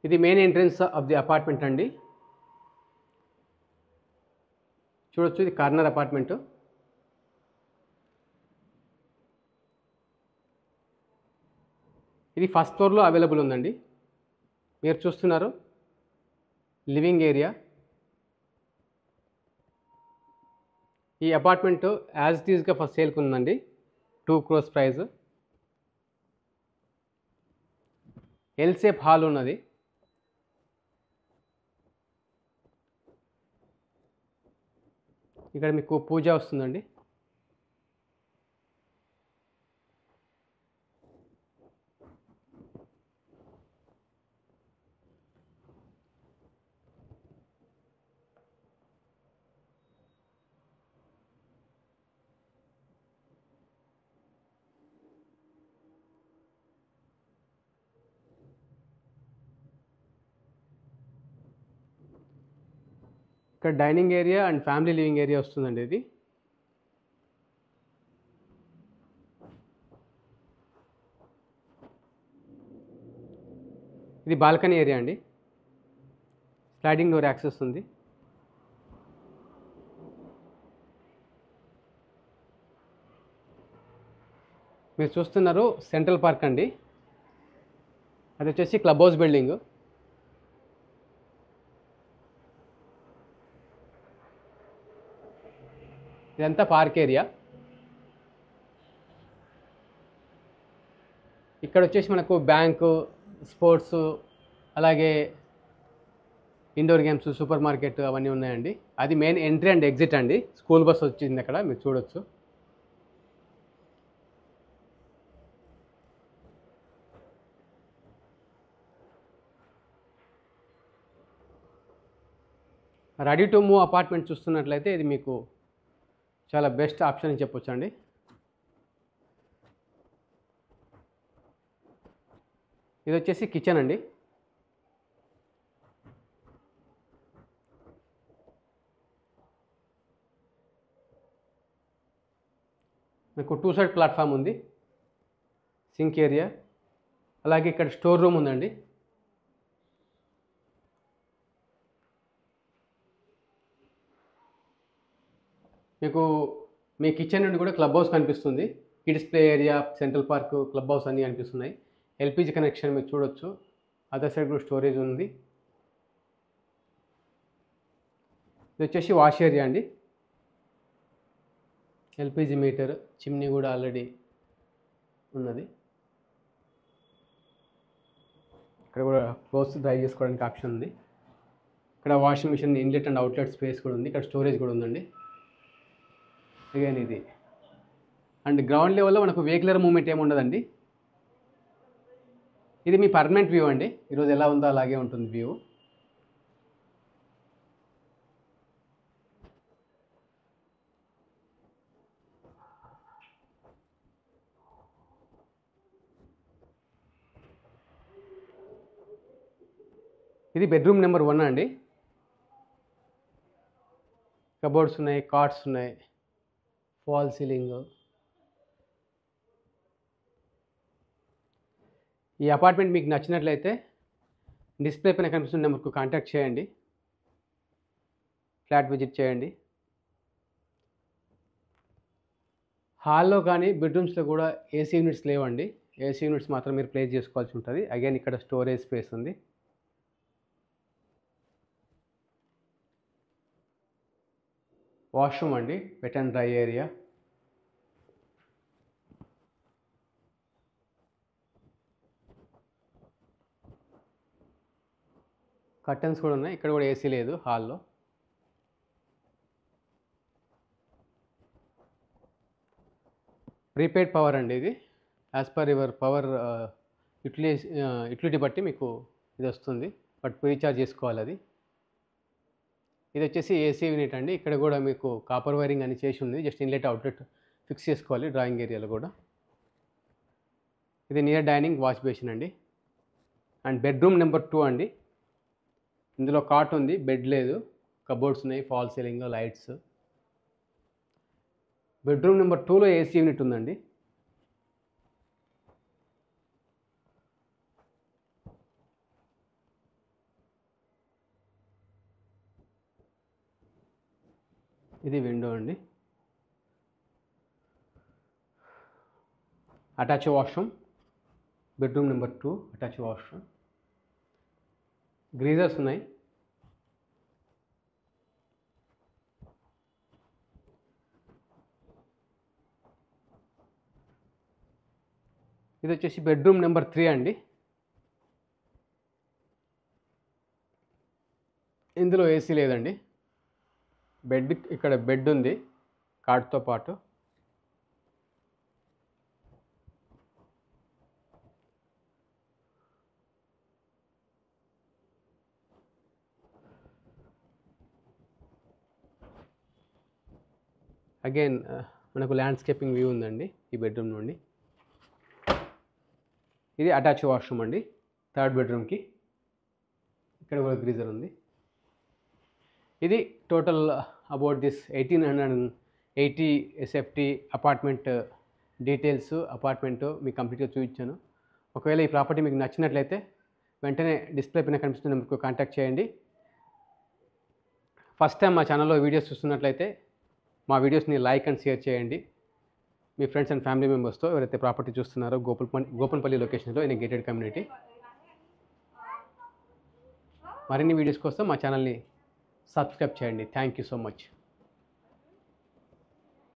ఇది main entrance of the apartment అండి. చూడొచ్చు, ఇది కార్నర్ అపార్ట్మెంట్. ఇది ఫస్ట్ ఫ్లోర్లో అవైలబుల్ ఉందండి. మీరు చూస్తున్నారు లివింగ్ ఏరియా. ఈ అపార్ట్మెంట్ యాజ్ ఇట్ ఈస్గా ఫస్ట్ సేల్కి ఉందండి. 2 crores price. L shape hall ఉన్నది. ఇక్కడ మీకు పూజ వస్తుందండి. ఇక్కడ dining area and family living area వస్తుందండి. ఇది బాల్కనీ ఏరియా అండి. స్లైడింగ్ డోర్ యాక్సెస్ ఉంది. మీరు చూస్తున్నారు సెంట్రల్ పార్క్ అండి. అది వచ్చేసి క్లబ్ హౌస్ బిల్డింగ్. ఇదంతా పార్క్ ఏరియా. ఇక్కడ వచ్చేసి మనకు బ్యాంకు, స్పోర్ట్స్, అలాగే ఇండోర్ గేమ్స్, సూపర్ మార్కెట్ అవన్నీ ఉన్నాయండి. అది మెయిన్ ఎంట్రీ అండ్ ఎగ్జిట్ అండి. స్కూల్ బస్ వచ్చింది అక్కడ, మీరు చూడొచ్చు. రెడీ టు మూవ్ అపార్ట్మెంట్ చూస్తున్నట్లయితే ఇది మీకు చాలా బెస్ట్ ఆప్షన్ అని చెప్పొచ్చు అండి. ఇది వచ్చేసి కిచెన్ అండి. మీకు 2 side ప్లాట్ఫామ్ ఉంది. సింక్ ఏరియా, అలాగే ఇక్కడ స్టోర్ రూమ్ ఉందండి. మీకు మీ కిచెన్ నుండి కూడా క్లబ్ హౌస్ కనిపిస్తుంది. Kids play area, central park, club house అన్నీ కనిపిస్తున్నాయి. ఎల్పిజి కనెక్షన్ మీరు చూడొచ్చు. అదర్ సైడ్ కూడా స్టోరేజ్ ఉంది. ఇది వచ్చేసి వాష్ ఏరియా అండి. ఎల్పిజి మీటర్, చిమ్నీ కూడా ఆల్రెడీ ఉన్నది. ఇక్కడ కూడా క్లోత్స్ డ్రై చేసుకోవడానికి ఆప్షన్ ఉంది. ఇక్కడ washing machine inlet and outlet space కూడా ఉంది. ఇక్కడ స్టోరేజ్ కూడా ఉందండి. అగైన్ ఇది అండ్ గ్రౌండ్ లెవెల్లో మనకు వెహికులర్ మూవ్మెంట్ ఏమి ఉండదండి. ఇది మీ పర్మనెంట్ వ్యూ అండి. ఈరోజు ఎలా ఉందో అలాగే ఉంటుంది వ్యూ. ఇది బెడ్రూమ్ నెంబర్ 1 అండి. కబోర్డ్స్ ఉన్నాయి, కాట్స్ ఉన్నాయి, ఫాల్ సీలింగ్. ఈ అపార్ట్మెంట్ మీకు నచ్చినట్లయితే డిస్ప్లే పైన కనిపిస్తున్న నెంబర్కు కాంటాక్ట్ చేయండి. ఫ్లాట్ విజిట్ చేయండి. హాల్లో కానీ బెడ్రూమ్స్లో కూడా ఏసీ యూనిట్స్ లేవండి. ఏసీ యూనిట్స్ మాత్రం మీరు ప్లేస్ చేసుకోవాల్సి ఉంటుంది. అగైన్ ఇక్కడ స్టోరేజ్ స్పేస్ ఉంది. వాష్రూమ్ అండి, wet and dry area. Curtains కూడా ఉన్నాయి. ఇక్కడ కూడా ఏసీ లేదు హాల్లో. ప్రీపెయిడ్ పవర్ అండి ఇది. As per your power utility బట్టి మీకు ఇది వస్తుంది, బట్ రీఛార్జ్ చేసుకోవాలి అది. ఇది వచ్చేసి ఏసీ యూనిట్ అండి. ఇక్కడ కూడా మీకు కాపర్ వైరింగ్ అని చేసి ఉంది. జస్ట్ ఇన్లెట్ అవుట్లెట్ ఫిక్స్ చేసుకోవాలి డ్రాయింగ్ ఏరియాలో కూడా. ఇది నియర్ డైనింగ్ వాష్ బేసిన్ అండి. అండ్ బెడ్రూమ్ నెంబర్ 2 అండి. ఇందులో కాట్ ఉంది, బెడ్ లేదు. కబోర్డ్స్ ఉన్నాయి, fall ceiling, lights. Bedroom number 2లో ఏసీ యూనిట్ ఉందండి. ఇది విండో అండి. Attach washroom, bedroom number 2 attach washroom. Geysers ఉన్నాయి. ఇది వచ్చేసి బెడ్రూమ్ నెంబర్ 3 అండి. ఇందులో ఏసీ లేదండి. ఇక్కడ బెడ్ ఉంది కాట్తో పాటు. అగైన్ మనకు ల్యాండ్స్కేపింగ్ వ్యూ ఉందండి ఈ బెడ్రూమ్ నుండి. ఇది అటాచ్ వాష్రూమ్ అండి 3rd బెడ్రూమ్కి. ఇక్కడ కూడా గ్రీజర్ ఉంది. ఇది total about this 1880 SFT apartment details. Apartment మీకు కంప్లీట్గా చూపించాను. ఒకవేళ ఈ ప్రాపర్టీ మీకు నచ్చినట్లయితే వెంటనే డిస్ప్లే పైన కనిపిస్తున్న నెంబర్కు కాంటాక్ట్ చేయండి. ఫస్ట్ టైం మా ఛానల్లో వీడియోస్ చూస్తున్నట్లయితే మా వీడియోస్ని లైక్ అండ్ షేర్ చేయండి. మీ ఫ్రెండ్స్ అండ్ ఫ్యామిలీ మెంబర్స్తో ఎవరైతే ప్రాపర్టీ చూస్తున్నారో గోపన్పల్లి లొకేషన్లో ఇన్ గేటెడ్ కమ్యూనిటీ. మరిన్ని వీడియోస్ కోసం మా ఛానల్ని సబ్స్క్రైబ్ చేయండి. Thank you so much.